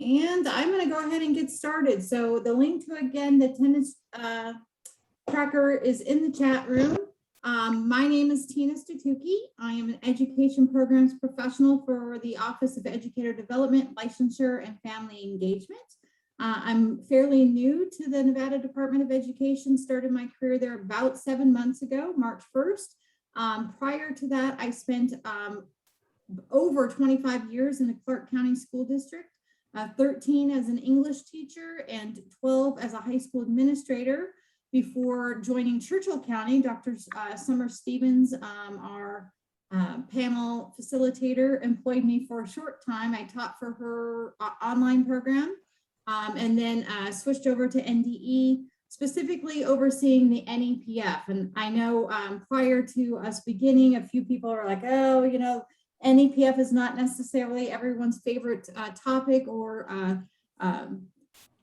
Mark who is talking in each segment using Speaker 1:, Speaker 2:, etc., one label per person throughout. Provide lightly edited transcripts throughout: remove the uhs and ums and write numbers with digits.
Speaker 1: And I'm going to go ahead and get started. So the link to, again, the attendance tracker is in the chat room. My name is Tina Statuki. I am an education programs professional for the Office of Educator Development, Licensure, and Family Engagement. I'm fairly new to the Nevada Department of Education, started my career there about 7 months ago, March 1st. Prior to that, I spent over 25 years in the Clark County School District, 13 as an English teacher and 12 as a high school administrator before joining Churchill County. Dr. Summer Stevens, our panel facilitator, employed me for a short time. I taught for her online program and then switched over to NDE, specifically overseeing the NEPF. And I know prior to us beginning, a few people are like, oh, you know, NEPF is not necessarily everyone's favorite topic or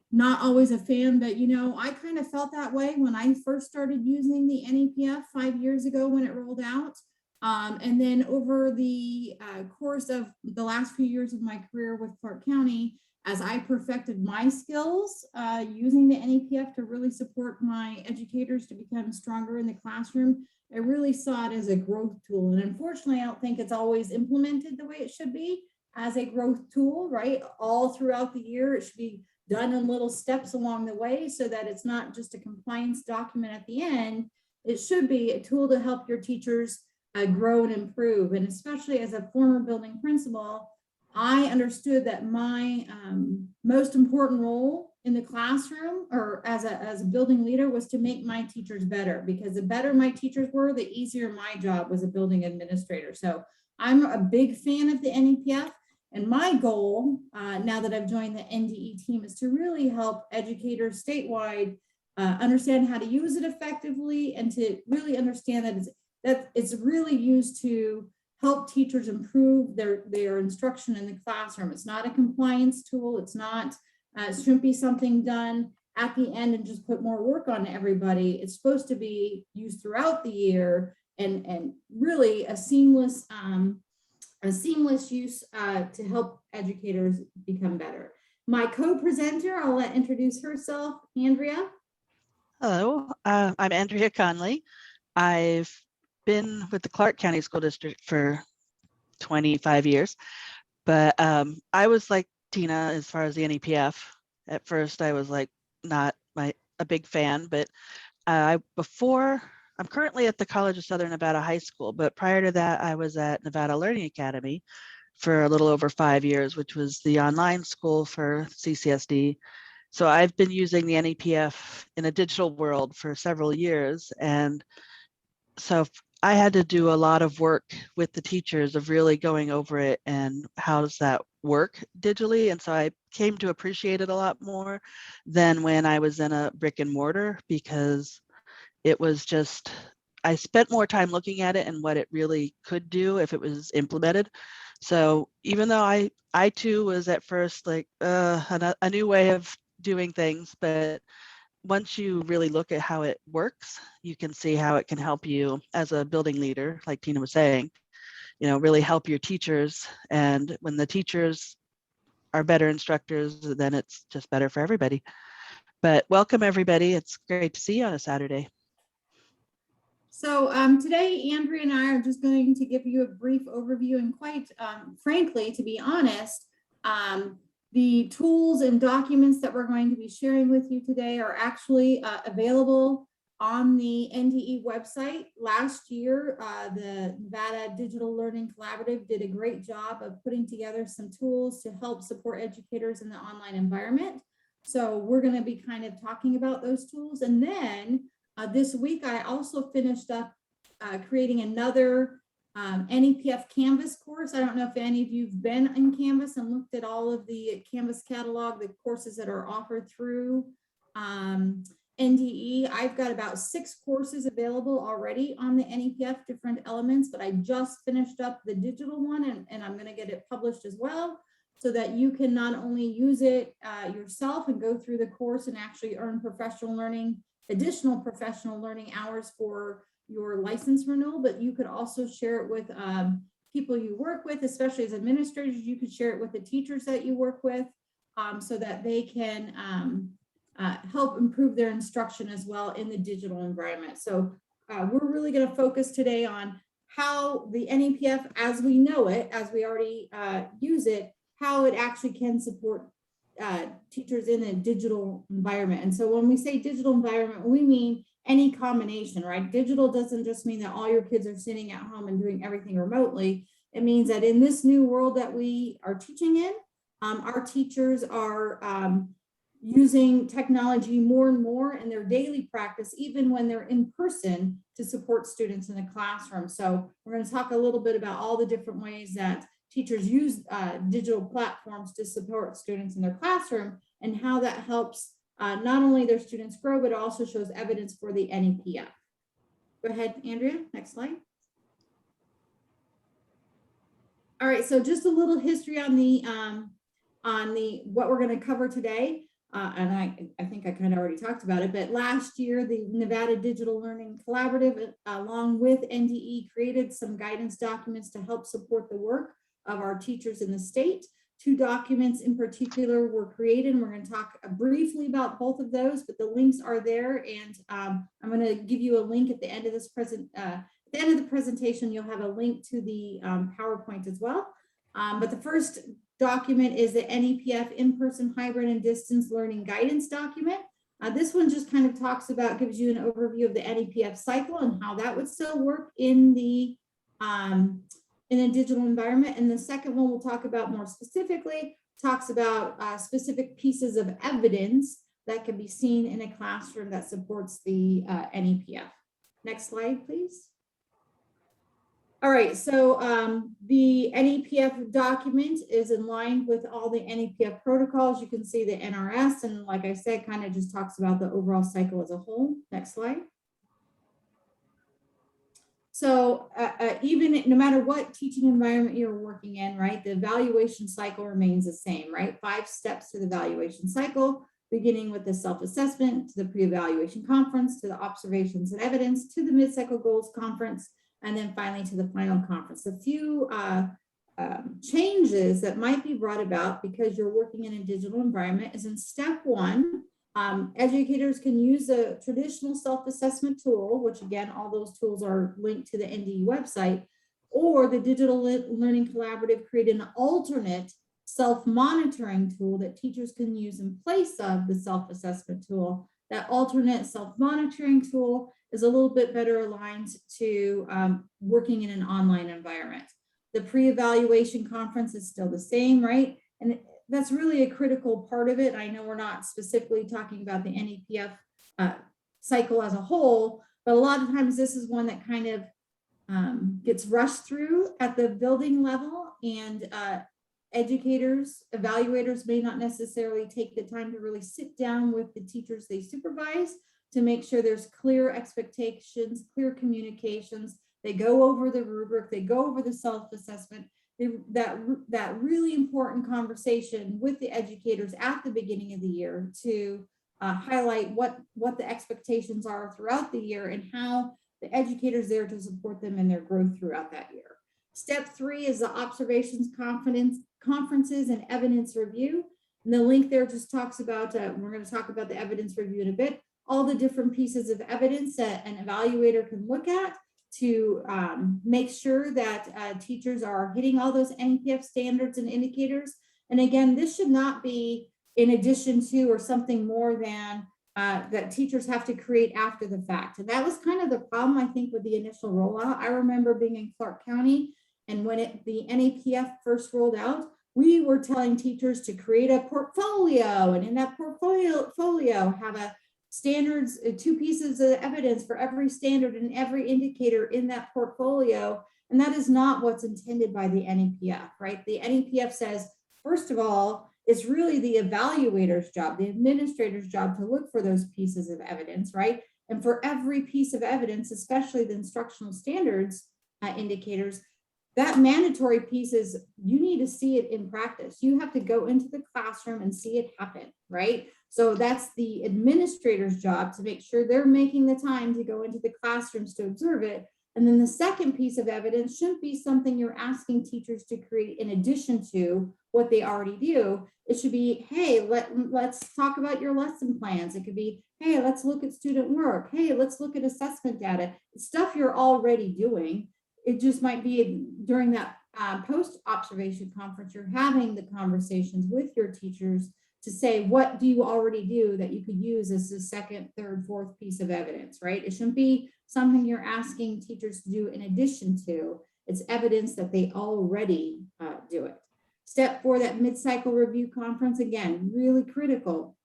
Speaker 1: not always a fan, but you know, I kind of felt that way when I first started using the NEPF 5 years ago when it rolled out. And then over the course of the last few years of my career with Clark County, as I perfected my skills using the NEPF to really support my educators to become stronger in the classroom, I really saw it as a growth tool. And unfortunately, I don't think it's always implemented the way it should be as a growth tool, right? All throughout the year, it should be done in little steps along the way so that it's not just a compliance document at the end. It should be a tool to help your teachers grow and improve. And especially as a former building principal, I understood that my most important role in the classroom or as a building leader was to make my teachers better, because the better my teachers were, the easier my job was a building administrator. So I'm a big fan of the NEPF. And my goal, now that I've joined the NDE team, is to really help educators statewide understand how to use it effectively and to really understand that it's really used to help teachers improve their instruction in the classroom. It's not a compliance tool. It's not, it shouldn't be something done at the end and just put more work on everybody. It's supposed to be used throughout the year and really a seamless use to help educators become better. My co-presenter, I'll let introduce herself, Andrea.
Speaker 2: Hello, I'm Andrea Conley. I've been with the Clark County School District for 25 years, but I was like Tina as far as the NEPF. At first, I was like not a big fan, but I'm currently at the College of Southern Nevada High School, but prior to that, I was at Nevada Learning Academy for a little over 5 years, which was the online school for CCSD. So I've been using the NEPF in a digital world for several years. And so I had to do a lot of work with the teachers of really going over it and how does that work digitally. And so I came to appreciate it a lot more than when I was in a brick and mortar, because it was just, I spent more time looking at it and what it really could do if it was implemented. So even though I too was at first like a new way of doing things, but once you really look at how it works, you can see how it can help you as a building leader, like Tina was saying, you know, really help your teachers. And when the teachers are better instructors, then it's just better for everybody. But welcome everybody. It's great to see you on a Saturday.
Speaker 1: So today, Andrea and I are just going to give you a brief overview, and quite frankly, to be honest, the tools and documents that we're going to be sharing with you today are actually available on the NDE website. Last year, the Nevada Digital Learning Collaborative did a great job of putting together some tools to help support educators in the online environment. So we're going to be kind of talking about those tools. And then this week, I also finished up creating another NEPF Canvas course. I don't know if any of you've been in Canvas and looked at all of the Canvas catalog, the courses that are offered through NDE. I've got about 6 courses available already on the NEPF, different elements, but I just finished up the digital one and I'm going to get it published as well, so that you can not only use it yourself and go through the course and actually earn additional professional learning hours for your license renewal, but you could also share it with people you work with, especially as administrators. You could share it with the teachers that you work with. so that they can help improve their instruction as well in the digital environment. So we're really going to focus today on how the NEPF, as we know it, as we already use it, how it actually can support teachers in a digital environment. And so when we say digital environment, we mean any combination, right? Digital doesn't just mean that all your kids are sitting at home and doing everything remotely. It means that in this new world that we are teaching in, our teachers are using technology more and more in their daily practice, even when they're in person, to support students in the classroom. So we're going to talk a little bit about all the different ways that teachers use digital platforms to support students in their classroom and how that helps not only their students grow, but also shows evidence for the NEPF. Go ahead, Andrea, next slide. All right, so just a little history on the what we're going to cover today. And I think I kind of already talked about it, but last year, the Nevada Digital Learning Collaborative, along with NDE, created some guidance documents to help support the work of our teachers in the state. 2 documents in particular were created, and we're going to talk briefly about both of those, but the links are there. And I'm going to give you a link at the end of this at the end of the presentation. You'll have a link to the PowerPoint as well. But the first document is the NEPF in-person, hybrid, and distance learning guidance document. This one just kind of talks about, gives you an overview of the NEPF cycle and how that would still work in a digital environment. And the second one we'll talk about more specifically, talks about specific pieces of evidence that can be seen in a classroom that supports the NEPF. Next slide, please. All right, so the NEPF document is in line with all the NEPF protocols. You can see the NRS, and like I said, kind of just talks about the overall cycle as a whole. Next slide. So even no matter what teaching environment you're working in, right, the evaluation cycle remains the same, right? 5 steps to the evaluation cycle, beginning with the self-assessment, to the pre-evaluation conference, to the observations and evidence, to the mid-cycle goals conference, and then finally to the final conference. A few changes that might be brought about because you're working in a digital environment is in step 1, educators can use a traditional self-assessment tool, which again, all those tools are linked to the NDE website, or the Digital Learning Collaborative created an alternate self-monitoring tool that teachers can use in place of the self-assessment tool. That alternate self-monitoring tool is a little bit better aligned to working in an online environment. The pre-evaluation conference is still the same, right? And that's really a critical part of it. I know we're not specifically talking about the NEPF cycle as a whole, but a lot of times this is one that kind of gets rushed through at the building level, and educators, evaluators may not necessarily take the time to really sit down with the teachers they supervise to make sure there's clear expectations, clear communications. They go over the rubric, they go over the self-assessment, that really important conversation with the educators at the beginning of the year to highlight what the expectations are throughout the year and how the educators there to support them in their growth throughout that year. Step 3 is the observations, conferences, and evidence review. And the link there just talks about, we're going to talk about the evidence review in a bit, all the different pieces of evidence that an evaluator can look at to make sure that teachers are hitting all those NEPF standards and indicators. And again, this should not be in addition to or something more than that teachers have to create after the fact. And that was kind of the problem, I think, with the initial rollout. I remember being in Clark County, and when the NEPF first rolled out, we were telling teachers to create a portfolio, and in that portfolio have a standards, 2 pieces of evidence for every standard and every indicator in that portfolio. And that is not what's intended by the NEPF, right? The NEPF says, first of all, it's really the evaluator's job, the administrator's job to look for those pieces of evidence, right? And for every piece of evidence, especially the instructional standards indicators, that mandatory piece is you need to see it in practice. You have to go into the classroom and see it happen, right? So that's the administrator's job to make sure they're making the time to go into the classrooms to observe it. And then the second piece of evidence shouldn't be something you're asking teachers to create in addition to what they already do. It should be, hey, let's talk about your lesson plans. It could be, hey, let's look at student work. Hey, let's look at assessment data. Stuff you're already doing. It just might be during that post-observation conference, you're having the conversations with your teachers to say, what do you already do that you could use as the second, third, fourth piece of evidence, right? It shouldn't be something you're asking teachers to do in addition to. It's evidence that they already do it. Step 4, that mid-cycle review conference, again, really critical.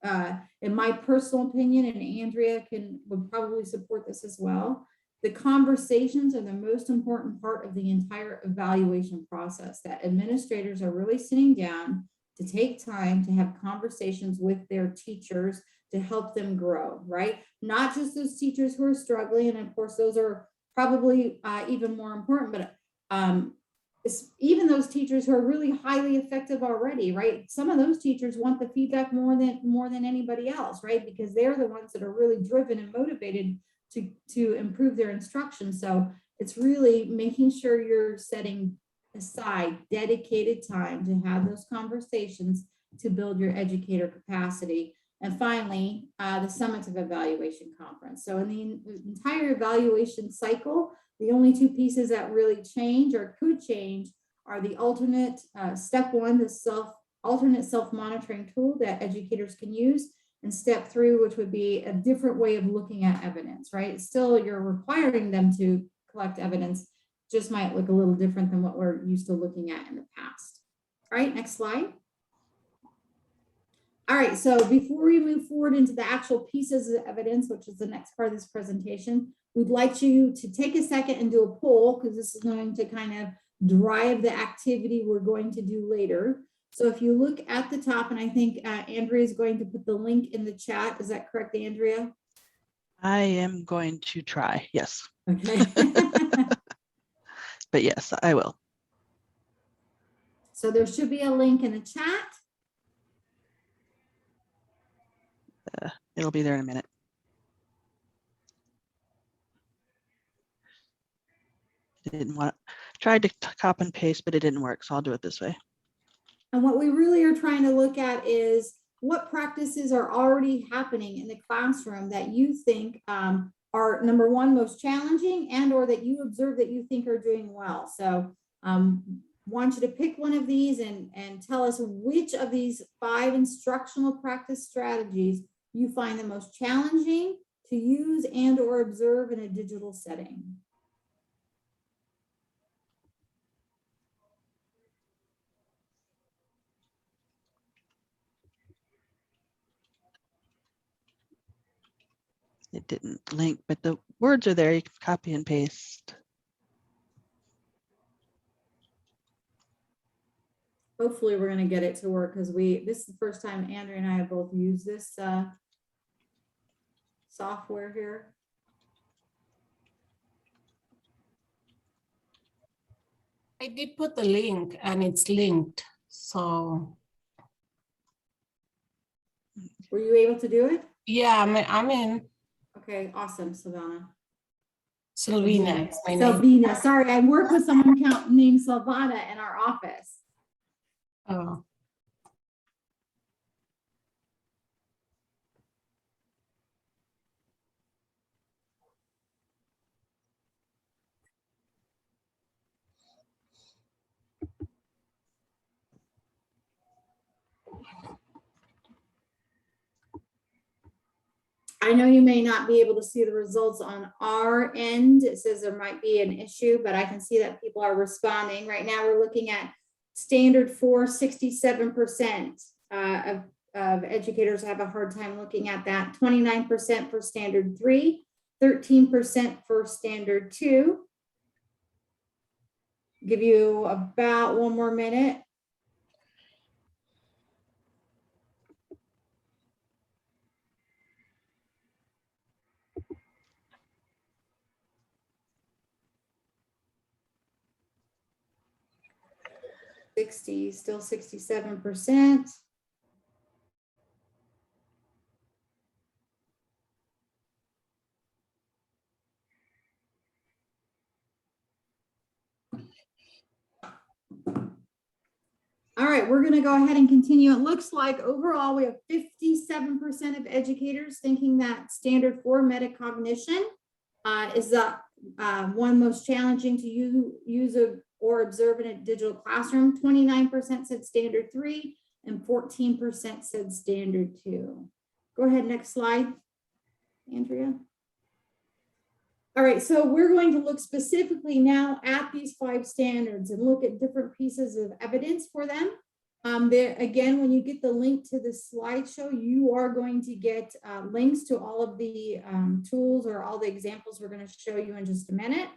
Speaker 1: In my personal opinion, and Andrea would probably support this as well, the conversations are the most important part of the entire evaluation process, that administrators are really sitting down to take time to have conversations with their teachers to help them grow, right? Not just those teachers who are struggling, and of course, those are probably even more important, but even those teachers who are really highly effective already, right? Some of those teachers want the feedback more than anybody else, right? Because they're the ones that are really driven and motivated to improve their instruction. So it's really making sure you're setting aside dedicated time to have those conversations to build your educator capacity. And finally, the summative evaluation conference. So in the entire evaluation cycle, the only 2 pieces that really change or could change are the alternate step 1, the alternate self-monitoring tool that educators can use, and step 3, which would be a different way of looking at evidence, right? Still, you're requiring them to collect evidence, just might look a little different than what we're used to looking at in the past. All right, next slide. All right, so before we move forward into the actual pieces of evidence, which is the next part of this presentation, we'd like you to take a second and do a poll, because this is going to kind of drive the activity we're going to do later. So if you look at the top, and I think Andrea is going to put the link in the chat. Is that correct, Andrea?
Speaker 2: I am going to try, yes.
Speaker 1: Okay.
Speaker 2: But yes, I will.
Speaker 1: So there should be a link in the chat.
Speaker 2: It'll be there in a minute. Didn't want to, tried to copy and paste, but it didn't work. So I'll do it this way.
Speaker 1: And what we really are trying to look at is what practices are already happening in the classroom that you think are, number one, most challenging, and or that you observe that you think are doing well. So want you to pick one of these and tell us which of these 5 instructional practice strategies you find the most challenging to use and or observe in a digital setting.
Speaker 2: It didn't link, but the words are there. You can copy and paste.
Speaker 1: Hopefully we're going to get it to work, because this is the first time Andrea and I have both used this software here.
Speaker 3: I did put the link and it's linked. So
Speaker 1: Were you able to do it?
Speaker 3: yeah, I'm in.
Speaker 1: Okay, awesome, Silvana.
Speaker 3: Silvina is my name.
Speaker 1: Silvina, sorry, I work with someone named Silvana in our office.
Speaker 3: Oh.
Speaker 1: I know you may not be able to see the results on our end. It says there might be an issue, but I can see that people are responding. Right now we're looking at standard 4, 67% of educators have a hard time looking at that. 29% for standard 3, 13% for standard 2. Give you about 1 more minute. Still 67%. right, we're going to go ahead and continue. It looks like overall we have 57% of educators thinking that standard 4 metacognition is the one most challenging to use or observe in a digital classroom. 29% said standard 3 and 14% said standard 2. Go ahead, next slide, Andrea. All right, so we're going to look specifically now at these 5 standards and look at different pieces of evidence for them. There again, when you get the link to the slideshow, you are going to get links to all of the tools or all the examples we're going to show you in just a minute.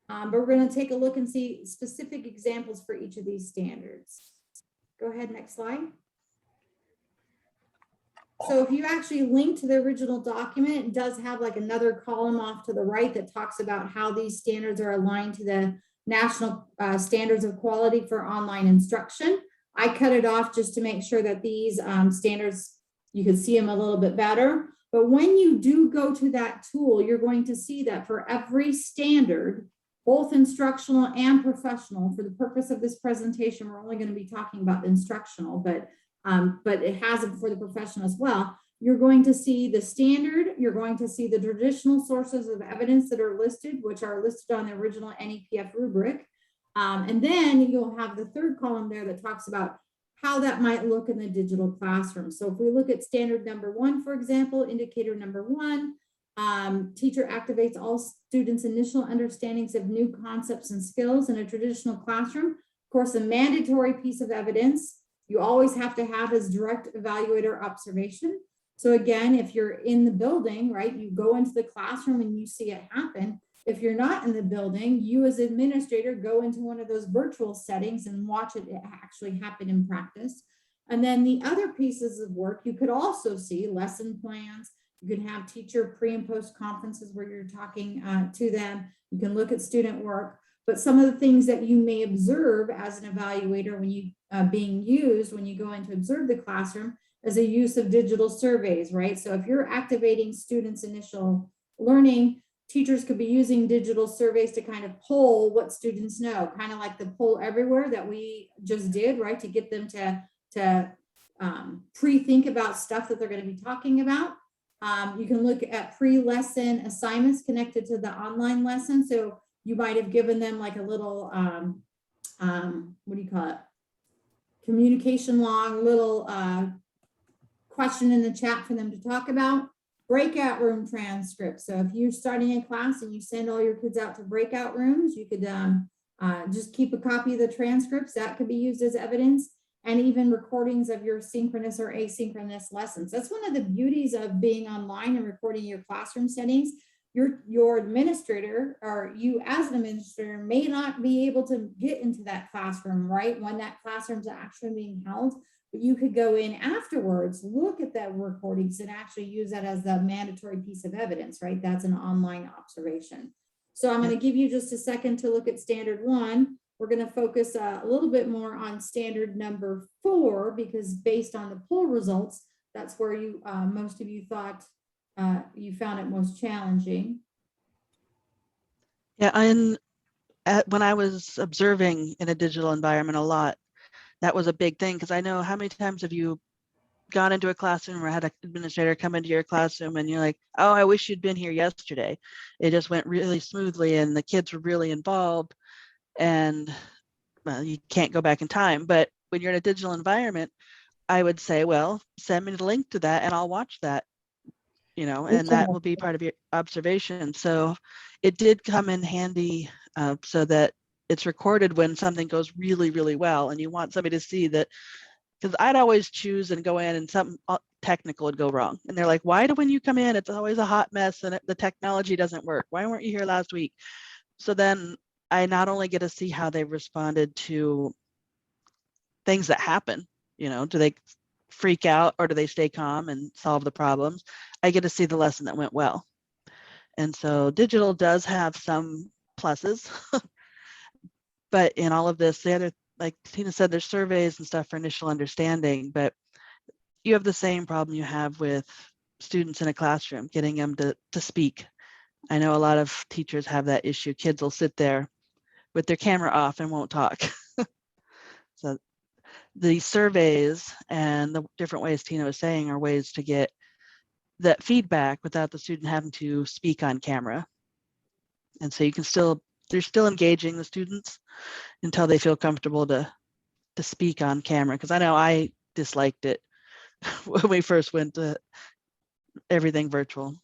Speaker 1: But we're going to take a look and see specific examples for each of these standards. Go ahead, next slide. So if you actually link to the original document, it does have like another column off to the right that talks about how these standards are aligned to the national standards of quality for online instruction. I cut it off just to make sure that these standards, you can see them a little bit better. But when you do go to that tool, you're going to see that for every standard, both instructional and professional, for the purpose of this presentation, we're only going to be talking about the instructional, but it has it for the professional as well. You're going to see the standard, you're going to see the traditional sources of evidence that are listed, which are listed on the original NEPF rubric. And then you'll have the third column there that talks about how that might look in the digital classroom. So if we look at standard number 1, for example, indicator number 1, teacher activates all students' initial understandings of new concepts and skills in a traditional classroom. Of course, a mandatory piece of evidence you always have to have is direct evaluator observation. So again, if you're in the building, right, you go into the classroom and you see it happen. If you're not in the building, you as administrator go into one of those virtual settings and watch it actually happen in practice. And then the other pieces of work, you could also see lesson plans. You can have teacher pre and post conferences where you're talking to them. You can look at student work. But some of the things that you may observe as an evaluator when you being used when you go in to observe the classroom is a use of digital surveys, right? So if you're activating students' initial learning, teachers could be using digital surveys to kind of poll what students know, kind of like the poll everywhere that we just did, right? To get them to pre-think about stuff that they're going to be talking about. You can look at pre-lesson assignments connected to the online lesson. So you might have given them like a little, what do you call it? Communication log, little question in the chat for them to talk about. Breakout room transcripts. So if you're starting a class and you send all your kids out to breakout rooms, you could just keep a copy of the transcripts. That could be used as evidence, and even recordings of your synchronous or asynchronous lessons. That's one of the beauties of being online and recording your classroom settings. Your administrator, or you as an administrator, may not be able to get into that classroom, right, when that classroom's actually being held. But you could go in afterwards, look at that recordings, and actually use that as the mandatory piece of evidence, right? That's an online observation. So I'm going to give you just a second to look at standard 1. We're going to focus a little bit more on standard number 4, because based on the poll results, that's where you most of you thought you found it most challenging.
Speaker 2: Yeah, when I was observing in a digital environment a lot, that was a big thing, because I know how many times have you gone into a classroom or had an administrator come into your classroom and you're like, oh, I wish you'd been here yesterday. It just went really smoothly and the kids were really involved, and well, you can't go back in time. But when you're in a digital environment, I would say, well, send me the link to that and I'll watch that, you know, and that will be part of your observation. So it did come in handy so that it's recorded when something goes really, really well, and you want somebody to see that, because I'd always choose and go in and something technical would go wrong. And they're like, why do when you come in, it's always a hot mess and the technology doesn't work? Why weren't you here last week? So then I not only get to see how they responded to things that happen, you know, do they freak out or do they stay calm and solve the problems? I get to see the lesson that went well. And so digital does have some pluses, but in all of this, the other, like Tina said, there's surveys and stuff for initial understanding, but you have the same problem you have with students in a classroom, getting them to speak. I know a lot of teachers have that issue. Kids will sit there with their camera off and won't talk. So the surveys and the different ways Tina was saying are ways to get that feedback without the student having to speak on camera. And so you can still, they're still engaging the students until they feel comfortable to speak on camera. Because I know I disliked it when we first went to everything virtual.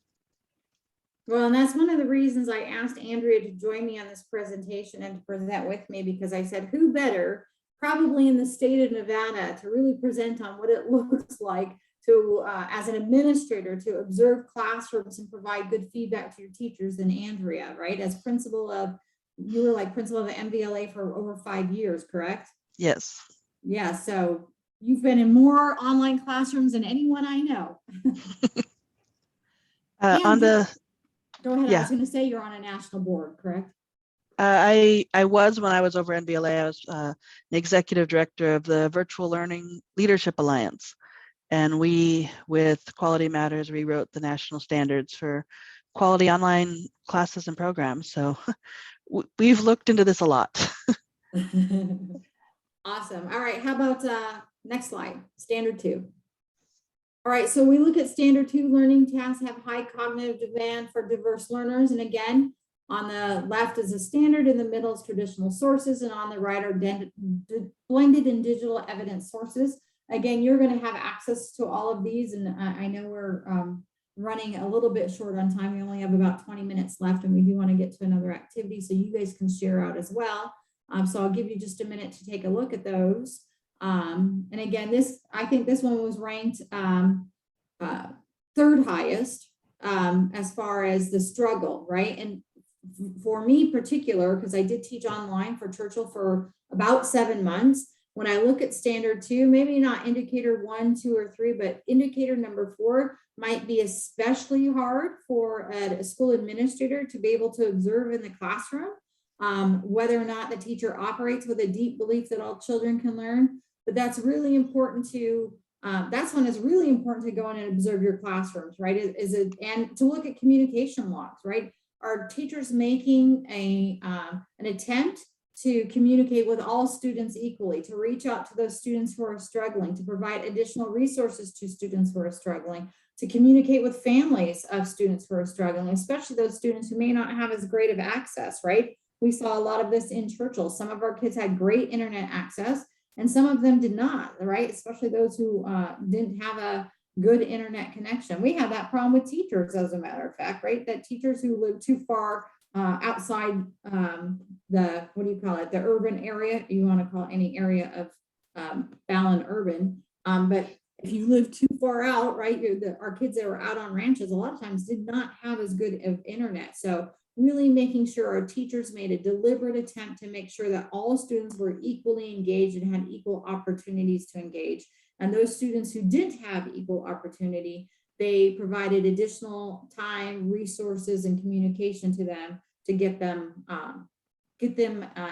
Speaker 1: Well, and that's one of the reasons I asked Andrea to join me on this presentation and to present with me, because I said, who better, probably in the state of Nevada, to really present on what it looks like to, as an administrator, to observe classrooms and provide good feedback to your teachers than Andrea, right? As principal of, you were like principal of the MVLA for over 5 years, correct?
Speaker 2: Yes.
Speaker 1: Yeah, so you've been in more online classrooms than anyone I know.
Speaker 2: On the,
Speaker 1: Go ahead. I
Speaker 2: yeah.
Speaker 1: was going to say you're on a national board, correct?
Speaker 2: I was, when I was over NVLA, I was the executive director of the Virtual Learning Leadership Alliance. And we, with Quality Matters, rewrote the national standards for quality online classes and programs. So we've looked into this a lot.
Speaker 1: Awesome. All right. How about next slide, standard 2. All right. So we look at standard 2, learning tasks have high cognitive demand for diverse learners. And again, on the left is a standard, in the middle is traditional sources, and on the right are blended and digital evidence sources. Again, you're going to have access to all of these. And I know we're running a little bit short on time. We only have about 20 minutes left, and we do want to get to another activity, so you guys can share out as well. So I'll give you just a minute to take a look at those. And again, I think this one was ranked 3rd highest as far as the struggle, right? And for me particular, because I did teach online for Churchill for about 7 months, when I look at standard 2, maybe not indicator 1, 2, or 3, but indicator number 4 might be especially hard for a school administrator to be able to observe in the classroom, whether or not the teacher operates with a deep belief that all children can learn. But that's really important to, that's when it's really important to go in and observe your classrooms, right? And to look at communication logs, right? Are teachers making an attempt to communicate with all students equally, to reach out to those students who are struggling, to provide additional resources to students who are struggling, to communicate with families of students who are struggling, especially those students who may not have as great of access, right? We saw a lot of this in Churchill. Some of our kids had great internet access and some of them did not, right? Especially those who didn't have a good internet connection. We have that problem with teachers, as a matter of fact, right? That teachers who live too far outside the, what do you call it? The urban area, you want to call it any area of Fallon urban. But if you live too far out, right, our kids that were out on ranches, a lot of times did not have as good of internet. So really making sure our teachers made a deliberate attempt to make sure that all students were equally engaged and had equal opportunities to engage. And those students who didn't have equal opportunity, they provided additional time, resources, and communication to them to get them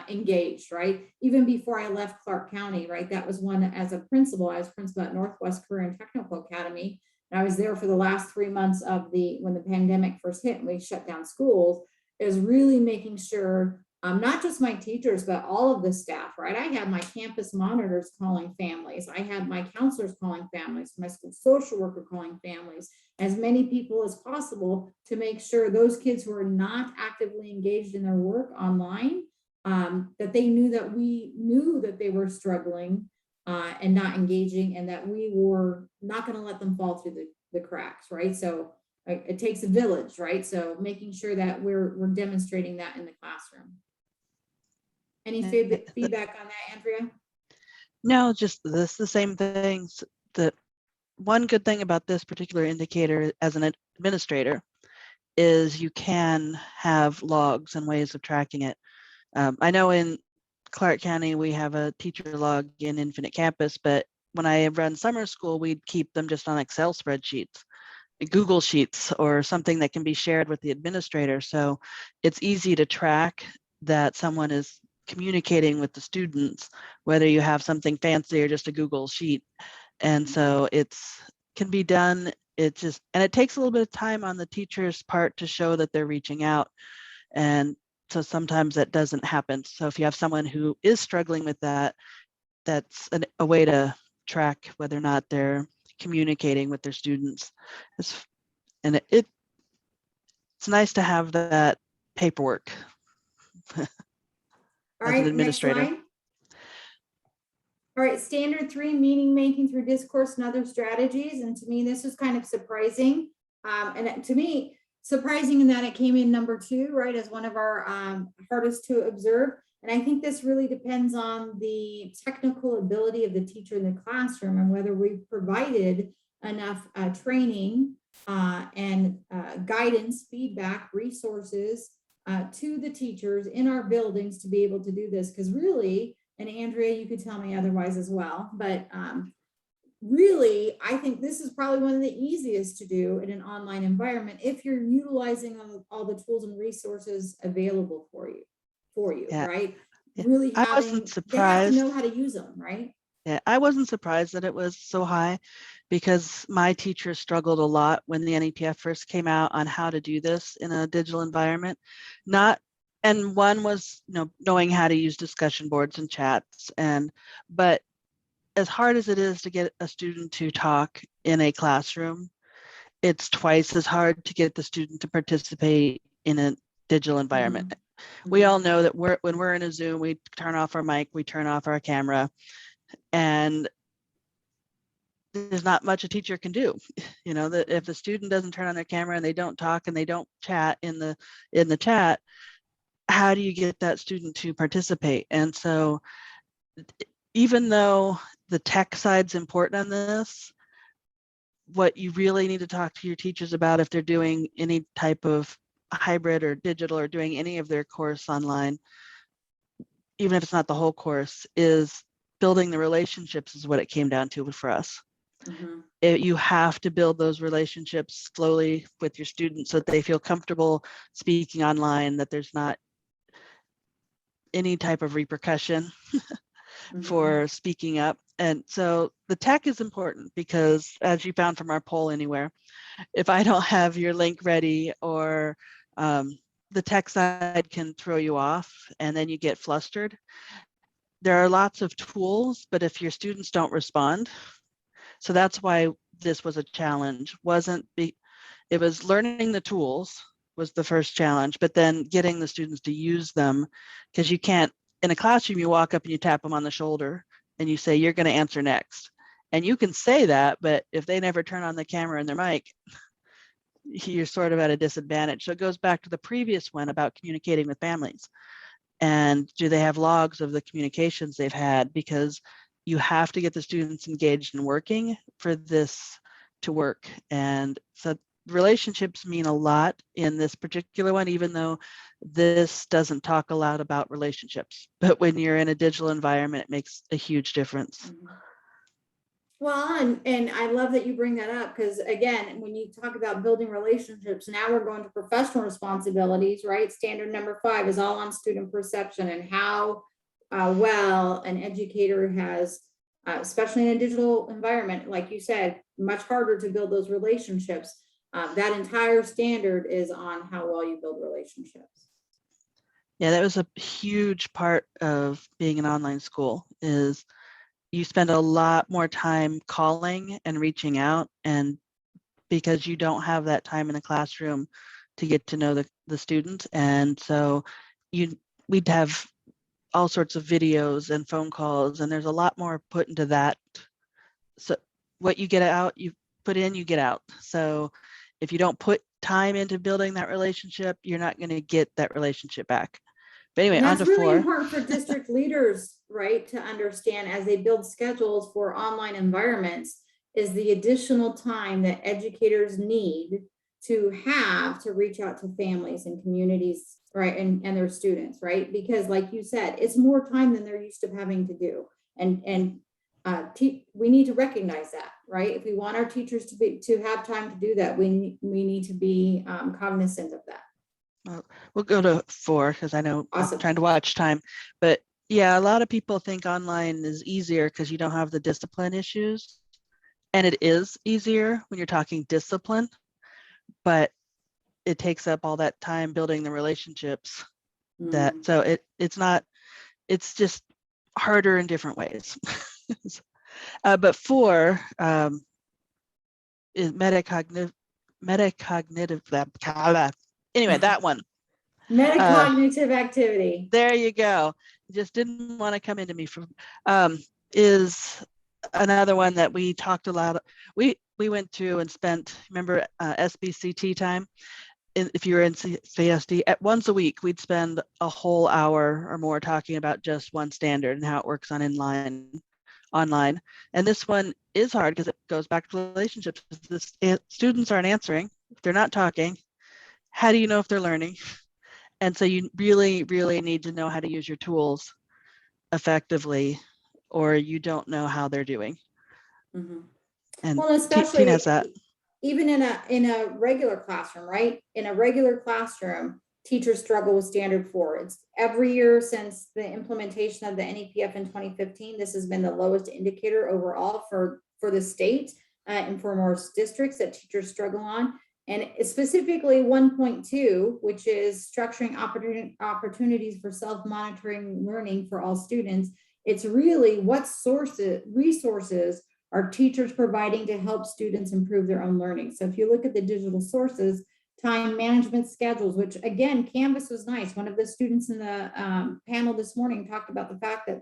Speaker 1: engaged, right? Even before I left Clark County, right? That was one, as a principal, I was principal at Northwest Career and Technical Academy. And I was there for the last 3 months of when the pandemic first hit and we shut down schools, is really making sure not just my teachers, but all of the staff, right? I had my campus monitors calling families. I had my counselors calling families, my school social worker calling families, as many people as possible to make sure those kids who are not actively engaged in their work online, that they knew that we knew that they were struggling and not engaging, and that we were not going to let them fall through the cracks, right? So it takes a village, right? So making sure that we're demonstrating that in the classroom. Any feedback on that, Andrea?
Speaker 2: No, just the same things. The one good thing about this particular indicator as an administrator is you can have logs and ways of tracking it. I know in Clark County, we have a teacher log in Infinite Campus, but when I run summer school, we'd keep them just on Excel spreadsheets, Google Sheets, or something that can be shared with the administrator. So it's easy to track that someone is communicating with the students, whether you have something fancy or just a Google Sheet. And so can be done. And it takes a little bit of time on the teacher's part to show that they're reaching out. And so sometimes that doesn't happen. So if you have someone who is struggling with that, that's a way to track whether or not they're communicating with their students. And it's nice to have that paperwork
Speaker 1: All
Speaker 2: as
Speaker 1: right,
Speaker 2: an
Speaker 1: next
Speaker 2: administrator.
Speaker 1: slide. All right, standard 3, meaning making through discourse and other strategies. And to me, this was kind of surprising. To me, surprising in that it came in number 2, right, as one of our hardest to observe. And I think this really depends on the technical ability of the teacher in the classroom and whether we've provided enough training and guidance, feedback, resources to the teachers in our buildings to be able to do this. Because really, and Andrea, you could tell me otherwise as well, but really, I think this is probably one of the easiest to do in an online environment if you're utilizing all the tools and resources available for you,
Speaker 2: Yeah.
Speaker 1: right?
Speaker 2: Yeah.
Speaker 1: Really
Speaker 2: I
Speaker 1: having,
Speaker 2: wasn't
Speaker 1: they have to
Speaker 2: surprised.
Speaker 1: know how to use them, right?
Speaker 2: Yeah, I wasn't surprised that it was so high because my teachers struggled a lot when the NEPF first came out on how to do this in a digital environment. And one was, knowing how to use discussion boards and chats, but as hard as it is to get a student to talk in a classroom, it's twice as hard to get the student to participate in a digital environment. We all know that when we're in a Zoom, we turn off our mic, we turn off our camera, and there's not much a teacher can do. That if the student doesn't turn on their camera and they don't talk and they don't chat in the chat, how do you get that student to participate? And so even though the tech side's important on this, what you really need to talk to your teachers about if they're doing any type of hybrid or digital or doing any of their course online, even if it's not the whole course, is building the relationships is what it came down to for us. You have to build those relationships slowly with your students so that they feel comfortable speaking online, that there's not any type of repercussion for speaking up. And so the tech is important because, as you found from our poll anywhere, if I don't have your link ready or the tech side can throw you off and then you get flustered. There are lots of tools, but if your students don't respond, so that's why this was a challenge. It was learning the tools was the first challenge, but then getting the students to use them, because you can't, in a classroom, you walk up and you tap them on the shoulder and you say, you're going to answer next. And you can say that, but if they never turn on the camera and their mic, you're sort of at a disadvantage. So it goes back to the previous one about communicating with families. And do they have logs of the communications they've had? Because you have to get the students engaged and working for this to work. And so relationships mean a lot in this particular one, even though this doesn't talk a lot about relationships. But when you're in a digital environment, it makes a huge difference.
Speaker 1: Well, and I love that you bring that up, because again, when you talk about building relationships, now we're going to professional responsibilities, right? Standard number 5 is all on student perception and how well an educator has, especially in a digital environment, like you said, much harder to build those relationships. That entire standard is on how well you build relationships.
Speaker 2: Yeah, that was a huge part of being an online school, is you spend a lot more time calling and reaching out, and because you don't have that time in the classroom to get to know the students. And so we'd have all sorts of videos and phone calls, and there's a lot more put into that. So what you get out, you put in, you get out. So if you don't put time into building that relationship, you're not going to get that relationship back. But anyway,
Speaker 1: and
Speaker 2: on
Speaker 1: that's
Speaker 2: to
Speaker 1: really
Speaker 2: 4.
Speaker 1: important for district leaders, right, to understand as they build schedules for online environments, is the additional time that educators need to have to reach out to families and communities, right, and their students, right? Because like you said, it's more time than they're used to having to do. And we need to recognize that, right? If we want our teachers to have time to do that, we need to be cognizant of that.
Speaker 2: We'll go to 4 because I know
Speaker 1: Awesome.
Speaker 2: I'm trying to watch time. But yeah, a lot of people think online is easier because you don't have the discipline issues. And it is easier when you're talking discipline, but it takes up all that time building the relationships so it's just harder in different ways. But 4 is metacognitive, anyway, that one.
Speaker 1: Metacognitive activity.
Speaker 2: There you go. Just didn't want to come into me from, is another one that we talked a lot. We went to and spent, remember SBCT time? If you were in CSD, at once a week, we'd spend a whole hour or more talking about just one standard and how it works on online. And this one is hard because it goes back to relationships. The students aren't answering. If they're not talking, how do you know if they're learning? And so you really, really need to know how to use your tools effectively, or you don't know how they're doing.
Speaker 1: Mm-hmm.
Speaker 2: And
Speaker 1: well, especially
Speaker 2: Tina has that.
Speaker 1: Even in a regular classroom, right? In a regular classroom, teachers struggle with standard 4. It's every year since the implementation of the NEPF in 2015. This has been the lowest indicator overall for the state and for most districts that teachers struggle on. And specifically 1.2, which is structuring opportunities for self-monitoring learning for all students. It's really what resources are teachers providing to help students improve their own learning. So if you look at the digital sources, time management schedules, which again, Canvas was nice. One of the students in the panel this morning talked about the fact that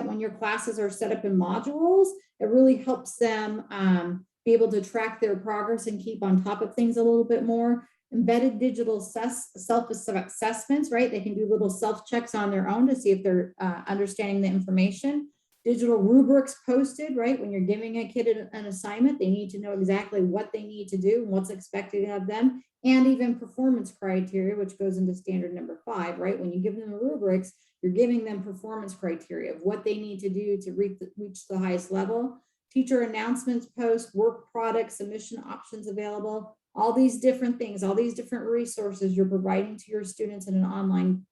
Speaker 1: when your classes are set up in modules, it really helps them be able to track their progress and keep on top of things a little bit more. Embedded digital self-assessments, right? They can do little self-checks on their own to see if they're understanding the information. Digital rubrics posted, right? When you're giving a kid an assignment, they need to know exactly what they need to do and what's expected of them, and even performance criteria, which goes into standard number 5, right? When you give them the rubrics, you're giving them performance criteria of what they need to do to reach the highest level. Teacher announcements post, work product, submission options available, all these different things, all these different resources you're providing to your students in an online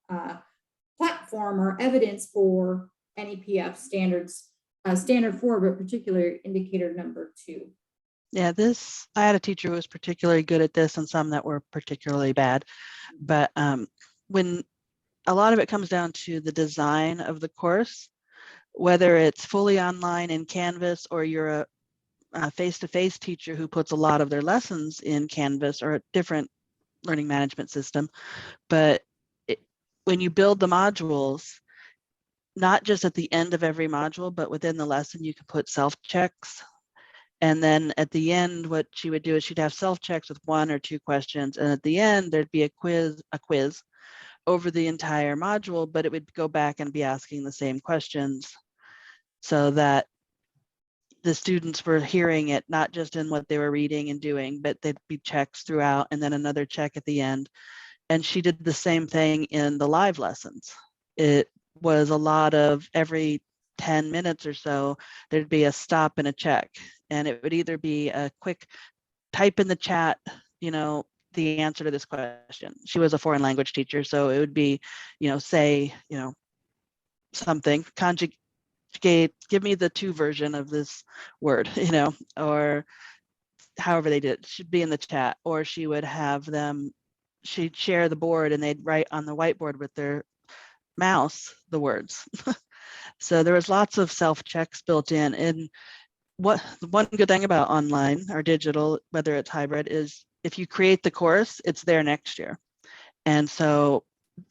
Speaker 1: platform or evidence for NEPF standards, standard 4, but particular indicator number 2.
Speaker 2: Yeah, I had a teacher who was particularly good at this and some that were particularly bad. But when a lot of it comes down to the design of the course, whether it's fully online in Canvas or you're a face-to-face teacher who puts a lot of their lessons in Canvas or a different learning management system. But when you build the modules, not just at the end of every module, but within the lesson, you can put self-checks. And then at the end, what she would do is she'd have self-checks with 1 or 2 questions. And at the end, there'd be a quiz over the entire module, but it would go back and be asking the same questions so that the students were hearing it, not just in what they were reading and doing, but there'd be checks throughout and then another check at the end. And she did the same thing in the live lessons. It was a lot of every 10 minutes or so, there'd be a stop and a check. And it would either be a quick type in the chat, the answer to this question. She was a foreign language teacher, so it would be, say, something, conjugate, give me the 2 version of this word, or however they did it. Should be in the chat. Or she would have them, she'd share the board and they'd write on the whiteboard with their mouse the words. So there was lots of self-checks built in. And one good thing about online or digital, whether it's hybrid, is if you create the course, it's there next year. And so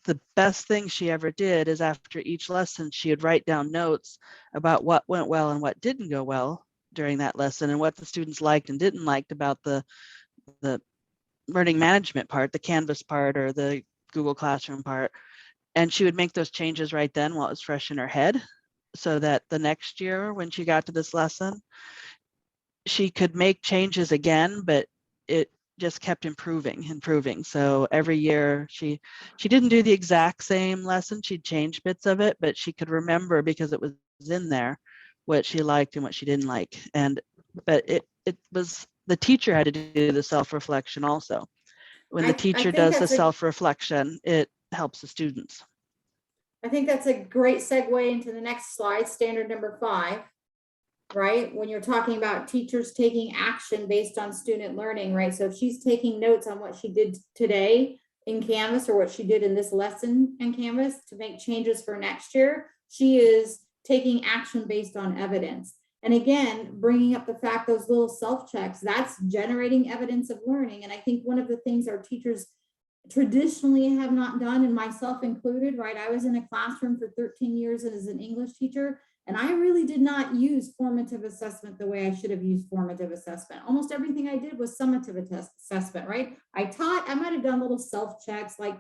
Speaker 2: the best thing she ever did is after each lesson, she would write down notes about what went well and what didn't go well during that lesson and what the students liked and didn't like about the learning management part, the Canvas part or the Google Classroom part. And she would make those changes right then while it was fresh in her head, so that the next year when she got to this lesson, she could make changes again, but it just kept improving. So every year she didn't do the exact same lesson, she'd change bits of it, but she could remember because it was in there what she liked and what she didn't like. But it was the teacher had to do the self-reflection also. When the teacher does the self-reflection, it helps the students.
Speaker 1: I think that's a great segue into the next slide, standard number 5, right? When you're talking about teachers taking action based on student learning, right? So if she's taking notes on what she did today in Canvas or what she did in this lesson in Canvas to make changes for next year, she is taking action based on evidence. And again, bringing up the fact, those little self-checks, that's generating evidence of learning. And I think one of the things our teachers traditionally have not done, and myself included, right? I was in a classroom for 13 years as an English teacher, and I really did not use formative assessment the way I should have used formative assessment. Almost everything I did was summative assessment, right? I might have done little self-checks, like,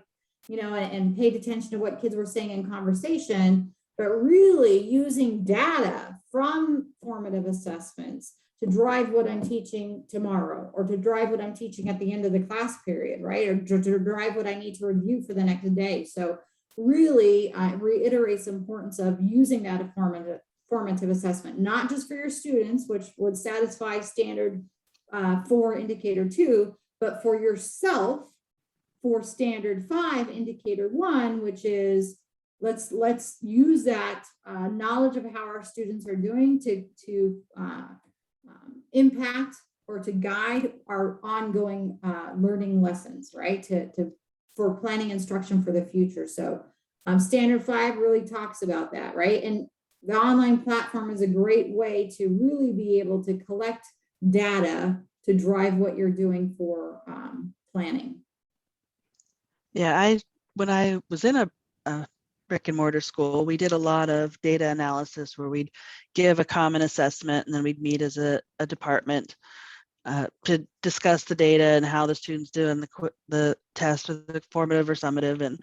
Speaker 1: you know, and paid attention to what kids were saying in conversation, but really using data from formative assessments to drive what I'm teaching tomorrow, or to drive what I'm teaching at the end of the class period, right? Or to drive what I need to review for the next day. So really reiterates the importance of using that formative assessment, not just for your students, which would satisfy standard 4 indicator 2, but for yourself for standard 5 indicator 1, which is let's use that knowledge of how our students are doing to impact or to guide our ongoing learning lessons, right? For planning instruction for the future. So standard 5 really talks about that, right? And the online platform is a great way to really be able to collect data to drive what you're doing for planning.
Speaker 2: Yeah, when I was in a brick and mortar school, we did a lot of data analysis where we'd give a common assessment and then we'd meet as a department to discuss the data and how the students do in the test, or the formative or summative, and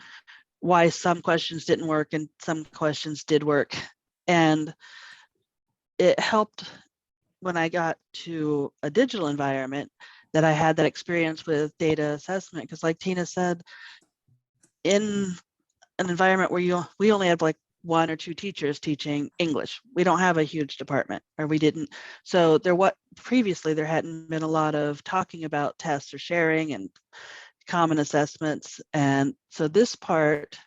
Speaker 2: why some questions didn't work and some questions did work. And it helped when I got to a digital environment that I had that experience with data assessment, because like Tina said, in an environment where we only had like 1 or 2 teachers teaching English. We don't have a huge department, or we didn't. So previously there hadn't been a lot of talking about tests or sharing and common assessments. And so this part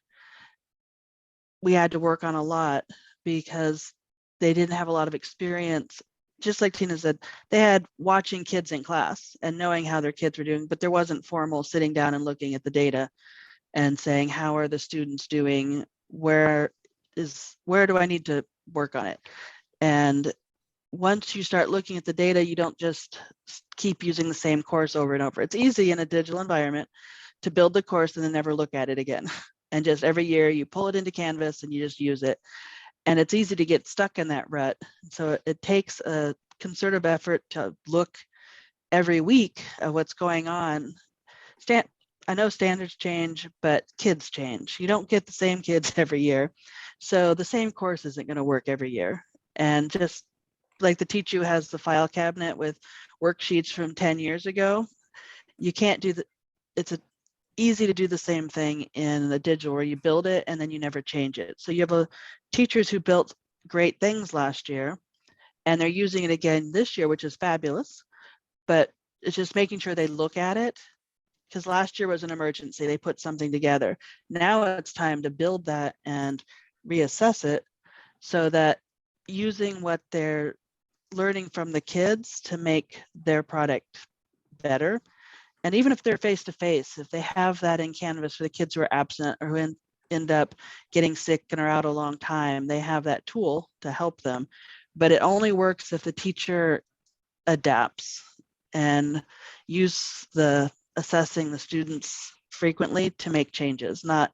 Speaker 2: we had to work on a lot because they didn't have a lot of experience. Just like Tina said, they had watching kids in class and knowing how their kids were doing, but there wasn't formal sitting down and looking at the data and saying, how are the students doing? Where do I need to work on it? And once you start looking at the data, you don't just keep using the same course over and over. It's easy in a digital environment to build the course and then never look at it again. And just every year you pull it into Canvas and you just use it. And it's easy to get stuck in that rut. So it takes a concerted effort to look every week at what's going on. I know standards change, but kids change. You don't get the same kids every year. So the same course isn't going to work every year. And just like the teacher who has the file cabinet with worksheets from 10 years ago, you can't do it's easy to do the same thing in the digital, where you build it and then you never change it. So you have teachers who built great things last year and they're using it again this year, which is fabulous, but it's just making sure they look at it, because last year was an emergency. They put something together. Now it's time to build that and reassess it, so that using what they're learning from the kids to make their product better. And even if they're face-to-face, if they have that in Canvas for the kids who are absent or who end up getting sick and are out a long time, they have that tool to help them. But it only works if the teacher adapts and use the assessing the students frequently to make changes, not,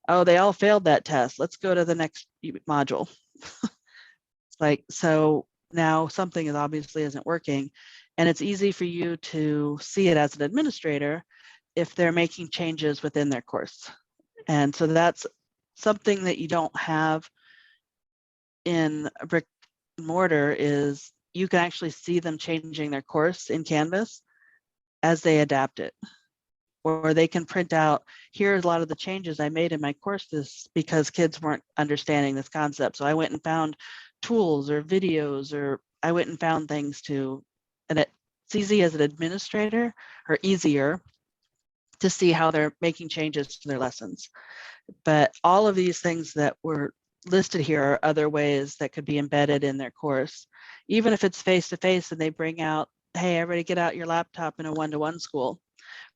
Speaker 2: oh, they all failed that test, let's go to the next module. Like, so now something obviously isn't working, and it's easy for you to see it as an administrator if they're making changes within their course. And so that's something that you don't have in a brick and mortar, is you can actually see them changing their course in Canvas as they adapt it. Or they can print out, here's a lot of the changes I made in my courses because kids weren't understanding this concept. So I went and found tools or videos, or I went and found things and it's easy as an administrator, or easier to see how they're making changes to their lessons. But all of these things that were listed here are other ways that could be embedded in their course. Even if it's face-to-face and they bring out, hey, everybody get out your laptop in a one-to-one school.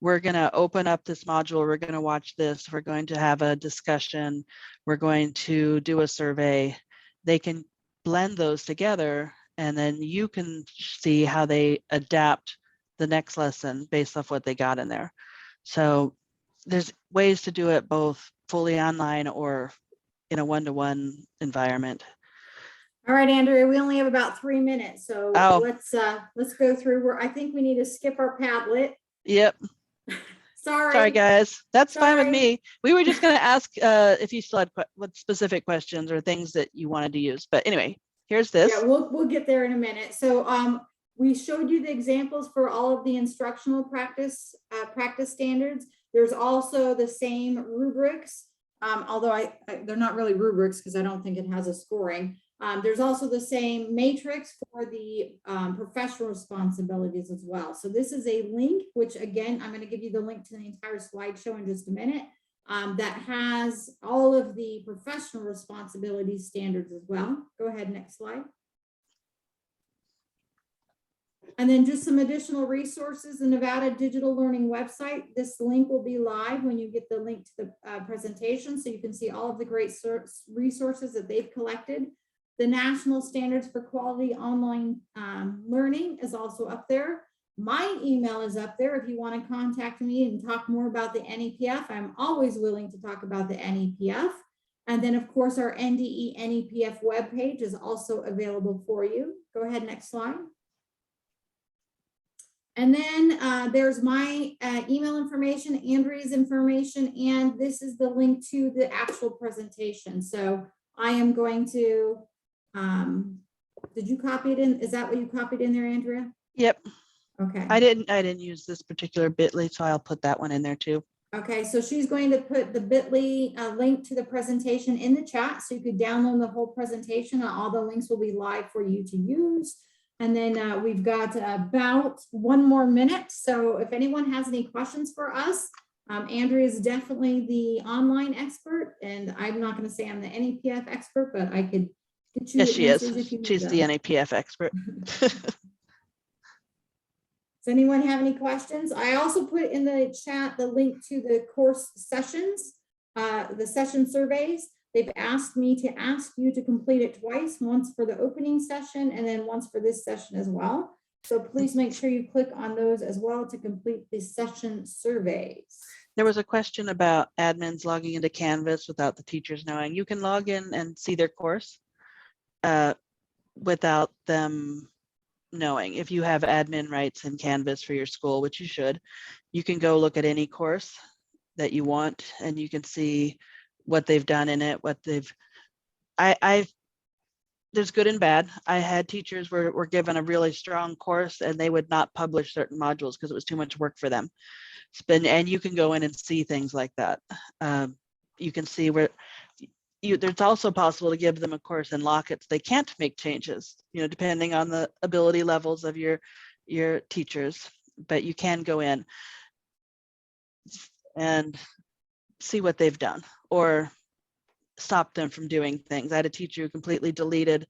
Speaker 2: We're going to open up this module. We're going to watch this. We're going to have a discussion. We're going to do a survey. They can blend those together, and then you can see how they adapt the next lesson based off what they got in there. So there's ways to do it both fully online or in a one-to-one environment.
Speaker 1: All right, Andrea, we only have about 3 minutes, so
Speaker 2: Oh.
Speaker 1: let's go through where I think we need to skip our Padlet.
Speaker 2: Yep. Sorry, guys. That's fine with me. We were just going to ask if you still had what specific questions or things that you wanted to use. But anyway, here's this.
Speaker 1: Yeah, we'll get there in a minute. So we showed you the examples for all of the instructional practice standards. There's also the same rubrics, although they're not really rubrics because I don't think it has a scoring. There's also the same matrix for the professional responsibilities as well. So this is a link, which again, I'm going to give you the link to the entire slideshow in just a minute, that has all of the professional responsibilities standards as well. Go ahead, next slide. And then just some additional resources, the Nevada Digital Learning website. This link will be live when you get the link to the presentation, so you can see all of the great resources that they've collected. The National Standards for Quality Online Learning is also up there. My email is up there if you want to contact me and talk more about the NEPF. I'm always willing to talk about the NEPF. And then, of course, our NDE NEPF webpage is also available for you. Go ahead, next slide. And then there's my email information, Andrea's information, and this is the link to the actual presentation. So I am going to, did you copy it in? Is that what you copied in there, Andrea?
Speaker 2: Yep.
Speaker 1: Okay.
Speaker 2: I didn't use this particular bit.ly, so I'll put that one in there too.
Speaker 1: Okay, so she's going to put the bit.ly link to the presentation in the chat, so you could download the whole presentation. All the links will be live for you to use. And then we've got about 1 more minute. So if anyone has any questions for us, Andrea is definitely the online expert, and I'm not going to say I'm the NEPF expert, but I could get you.
Speaker 2: Yes, she is. She's
Speaker 1: them.
Speaker 2: the NEPF expert.
Speaker 1: Does anyone have any questions? I also put in the chat the link to the course sessions, the session surveys. They've asked me to ask you to complete it twice, once for the opening session and then once for this session as well. So please make sure you click on those as well to complete the session surveys.
Speaker 2: There was a question about admins logging into Canvas without the teachers knowing. You can log in and see their course without them knowing. If you have admin rights in Canvas for your school, which you should, you can go look at any course that you want and you can see what they've done in it, what they've, there's good and bad. I had teachers were given a really strong course and they would not publish certain modules because it was too much work for them. And you can go in and see things like that. You can see where there's also possible to give them a course and lock it so they can't make changes, depending on the ability levels of your teachers, but you can go in and see what they've done or stop them from doing things. I had a teacher who completely deleted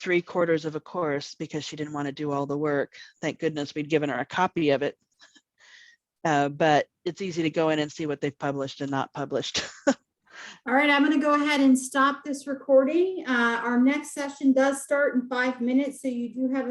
Speaker 2: 3/4 of a course because she didn't want to do all the work. Thank goodness we'd given her a copy of it. But it's easy to go in and see what they've published and not published.
Speaker 1: All right, I'm going to go ahead and stop this recording. Our next session does start in 5 minutes, so you do have